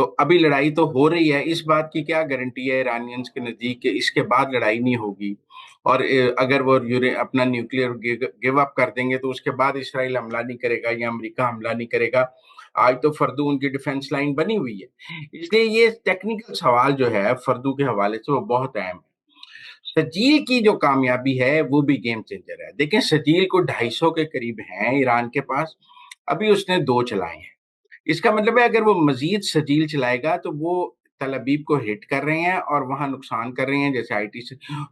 تو ابھی لڑائی تو ہو رہی ہے، اس بات کی کیا گارنٹی ہے ایرانینز کے نزدیک کہ اس کے بعد لڑائی نہیں ہوگی، اور اگر وہ اپنا نیوکلیئر گیو اپ کر دیں گے تو اس کے بعد اسرائیل حملہ نہیں کرے گا یا امریکہ حملہ نہیں کرے گا؟ آج تو فردو ان کی ڈیفنس لائن بنی ہوئی ہے، اس لیے یہ ٹیکنیکل سوال جو ہے فردو کے حوالے سے وہ بہت اہم ہے۔ سجیل کی جو کامیابی ہے وہ بھی گیم چینجر ہے۔ دیکھیں سجیل کو 250 کے قریب ہیں ایران کے پاس، ابھی اس نے 2 چلائے ہیں، اس کا مطلب ہے اگر وہ مزید سجیل چلائے گا تو وہ تل ابیب کو ہٹ کر رہے ہیں اور وہاں نقصان کر رہے ہیں، جیسے آئی ٹی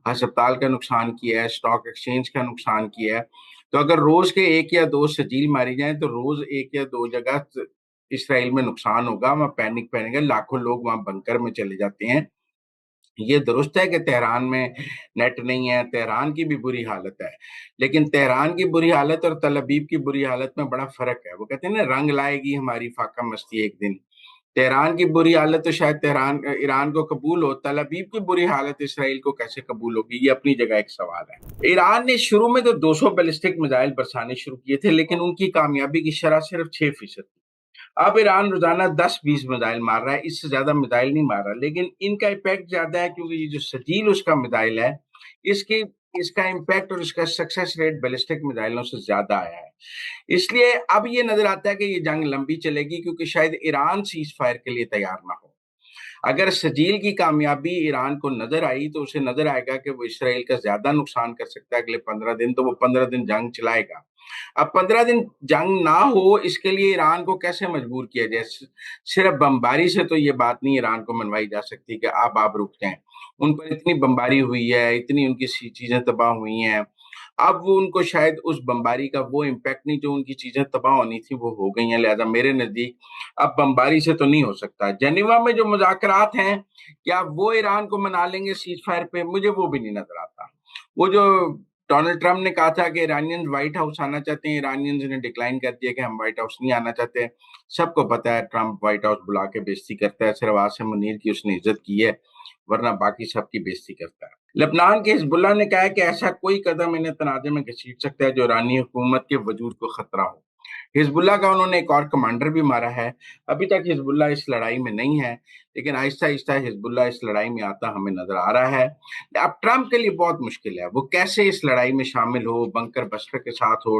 ہسپتال کا نقصان کیا ہے، سٹاک ایکسچینج کا نقصان کیا ہے۔ تو اگر روز کے 1 یا 2 سجیل ماری جائیں تو روز 1 یا 2 جگہ اسرائیل میں نقصان ہوگا، وہاں پینک پہنے گا، لاکھوں لوگ وہاں بنکر میں چلے جاتے ہیں۔ یہ درست ہے کہ تہران میں نیٹ نہیں ہے، تہران کی بھی بری حالت ہے، لیکن تہران کی بری حالت اور تل ابیب کی بری حالت میں بڑا فرق ہے۔ وہ کہتے ہیں نا رنگ لائے گی ہماری فاقہ مستی ایک دن۔ تہران کی بری حالت تو شاید ایران کو قبول ہو، تل ابیب کی بری حالت اسرائیل کو کیسے قبول ہوگی؟ یہ اپنی جگہ ایک سوال ہے۔ ایران نے شروع میں تو 200 بیلسٹک میزائل برسانے شروع کیے تھے، لیکن ان کی کامیابی کی شرح صرف 6%۔ اب ایران روزانہ 10-20 میزائل مار رہا ہے، اس سے زیادہ میزائل نہیں مار رہا، لیکن ان کا امپیکٹ زیادہ ہے کیونکہ یہ جو سجیل اس کا میزائل ہے، اس کا امپیکٹ اور اس کا سکسیس ریٹ بیلسٹک میزائلوں سے زیادہ آیا ہے۔ اس لیے اب یہ نظر آتا ہے کہ یہ جنگ لمبی چلے گی کیونکہ شاید ایران سیز فائر کے لیے تیار نہ ہو۔ اگر سجیل کی کامیابی ایران کو نظر آئی تو اسے نظر آئے گا کہ وہ اسرائیل کا زیادہ نقصان کر سکتا ہے اگلے 15 دن، تو وہ 15 دن جنگ چلائے گا۔ اب 15 دن جنگ نہ ہو اس کے لیے ایران کو کیسے مجبور کیا جائے؟ صرف بمباری سے تو یہ بات نہیں ایران کو منوائی جا سکتی کہ آپ رک جائیں۔ ان پر اتنی بمباری ہوئی ہے، اتنی ان کی چیزیں تباہ ہوئی ہیں، اب وہ ان کو شاید اس بمباری کا وہ امپیکٹ نہیں، جو ان کی چیزیں تباہ ہونی تھی وہ ہو گئی ہیں، لہذا میرے نزدیک اب بمباری سے تو نہیں ہو سکتا۔ جنیوا میں جو مذاکرات ہیں کیا وہ ایران کو منا لیں گے سیز فائر پہ؟ مجھے وہ بھی نہیں نظر آتا۔ وہ جو ڈونلڈ ٹرمپ نے کہا تھا کہ ایرانینز وائٹ ہاؤس آنا چاہتے ہیں، ایرانینز نے ڈکلائن کر دیا کہ ہم وائٹ ہاؤس نہیں آنا چاہتے۔ سب کو پتا ہے ٹرمپ وائٹ ہاؤس بلا کے بےزتی کرتا ہے، صرف عاصم منیر کی اس نے عزت کی ہے، ورنہ باقی سب کی بےزتی کرتا ہے۔ لبنان کے حزب اللہ نے کہا ہے کہ ایسا کوئی قدم انہیں تنازع میں گھسیٹ سکتا ہے جو ایرانی حکومت کے وجود کو خطرہ ہو۔ حزب اللہ کا انہوں نے ایک اور کمانڈر بھی مارا ہے۔ ابھی تک حزب اللہ اس لڑائی میں نہیں ہے، لیکن آہستہ آہستہ حزب اللہ اس لڑائی میں آتا ہمیں نظر آ رہا ہے۔ اب ٹرمپ کے لیے بہت مشکل ہے، وہ کیسے اس لڑائی میں شامل ہو، بنکر بسٹر کے ساتھ ہو،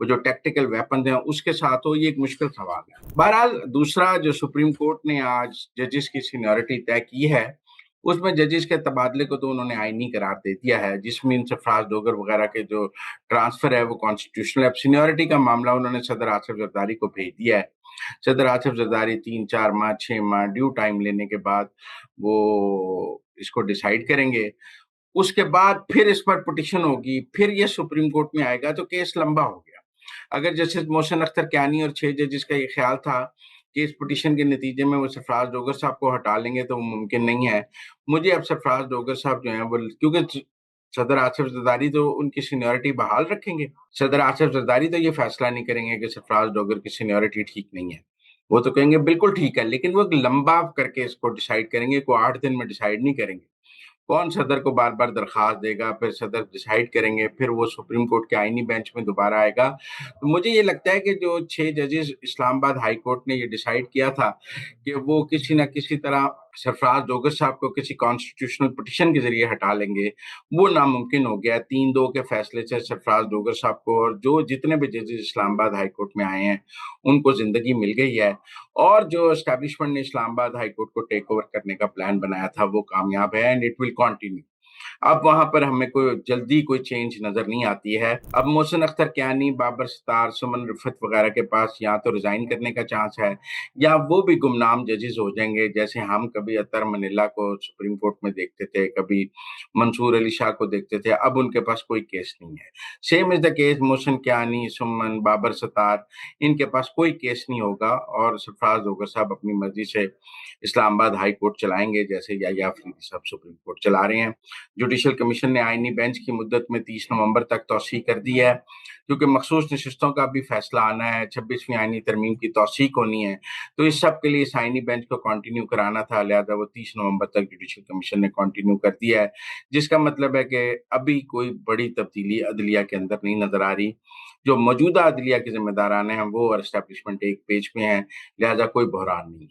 وہ جو ٹیکٹیکل ویپنز ہیں اس کے ساتھ ہو، یہ ایک مشکل سوال ہے۔ بہرحال دوسرا جو سپریم کورٹ نے آج ججز کی سینیورٹی طے کی ہے، اس میں ججز کے تبادلے کو تو انہوں نے آئینی قرار دے دیا ہے، جس میں سرفراز ڈوگر وغیرہ کے جو ٹرانسفر ہے وہ کانسٹیٹیوشنل ہے۔ اب سینیورٹی کا معاملہ انہوں نے صدر آصف زرداری کو بھیج دیا ہے۔ صدر آصف زرداری 3-4 ماہ 6 ماہ ڈیو ٹائم لینے کے بعد وہ اس کو ڈیسائیڈ کریں گے۔ اس کے بعد پھر اس پر پٹیشن ہوگی، پھر یہ سپریم کورٹ میں آئے گا، تو کیس لمبا ہو گیا۔ اگر جسٹس محسن اختر کیانی اور 6 ججز کا یہ خیال تھا کہ اس پٹیشن کے نتیجے میں وہ سرفراز ڈوگر صاحب کو ہٹا لیں گے تو وہ ممکن نہیں ہے۔ مجھے اب سرفراز ڈوگر صاحب جو ہیں وہ، کیونکہ صدر آصف زرداری تو ان کی سینیورٹی بحال رکھیں گے، صدر آصف زرداری تو یہ فیصلہ نہیں کریں گے کہ سرفراز ڈوگر کی سینیورٹی ٹھیک نہیں ہے، وہ تو کہیں گے بالکل ٹھیک ہے، لیکن وہ لمبا کر کے اس کو ڈیسائیڈ کریں گے، کوئی 8 دن میں ڈیسائیڈ نہیں کریں گے۔ کون صدر کو بار بار درخواست دے گا، پھر صدر ڈیسائیڈ کریں گے، پھر وہ سپریم کورٹ کے آئینی بینچ میں دوبارہ آئے گا۔ تو مجھے یہ لگتا ہے کہ جو 6 ججز اسلام آباد ہائی کورٹ نے یہ ڈیسائیڈ کیا تھا کہ وہ کسی نہ کسی طرح سرفراز ڈوگر صاحب کو کسی کانسٹیٹیوشنل پٹیشن کے ذریعے ہٹا لیں گے، وہ ناممکن ہو گیا۔ 3-2 کے فیصلے سے سرفراز ڈوگر صاحب کو اور جو جتنے بھی ججز اسلام آباد ہائی کورٹ میں آئے ہیں ان کو زندگی مل گئی ہے، اور جو اسٹیبلشمنٹ نے اسلام آباد ہائی کورٹ کو ٹیک اوور کرنے کا پلان بنایا تھا وہ کامیاب ہے، اینڈ اٹ ول کنٹینیو۔ اب وہاں پر ہمیں کوئی جلدی کوئی چینج نظر نہیں آتی ہے۔ اب محسن اختر کیانی، بابر ستار، سمن رفت وغیرہ کے پاس یا تو ریزائن کرنے کا چانس ہے یا وہ بھی گمنام ججز ہو جائیں گے، جیسے ہم کبھی اطہر منیلا کو سپریم کورٹ میں دیکھتے تھے، کبھی منصور علی شاہ کو دیکھتے تھے، اب ان کے پاس کوئی کیس نہیں ہے۔ سیم از دا کیس محسن کیانی، سمن، بابر ستار، ان کے پاس کوئی کیس نہیں ہوگا، اور سرفراز ڈوگر صاحب اپنی مرضی سے اسلام آباد ہائی کورٹ چلائیں گے جیسے یا افریدی صاحب سپریم کورٹ چلا رہے ہیں۔ جوڈیشل کمیشن نے آئینی بینچ کی مدت میں 30 نومبر تک توسیع کر دی ہے، کیونکہ مخصوص نشستوں کا بھی فیصلہ آنا ہے، 26ویں آئینی ترمیم کی توثیق ہونی ہے، تو اس سب کے لیے اس آئینی بینچ کو کنٹینیو کرانا تھا، لہذا وہ 30 نومبر تک جوڈیشل کمیشن نے کنٹینیو کر دیا ہے، جس کا مطلب ہے کہ ابھی کوئی بڑی تبدیلی عدلیہ کے اندر نہیں نظر آ رہی۔ جو موجودہ عدلیہ کے ذمہ داران ہیں وہ اور اسٹیبلشمنٹ ایک پیج پہ ہیں، لہذا کوئی بحران نہیں۔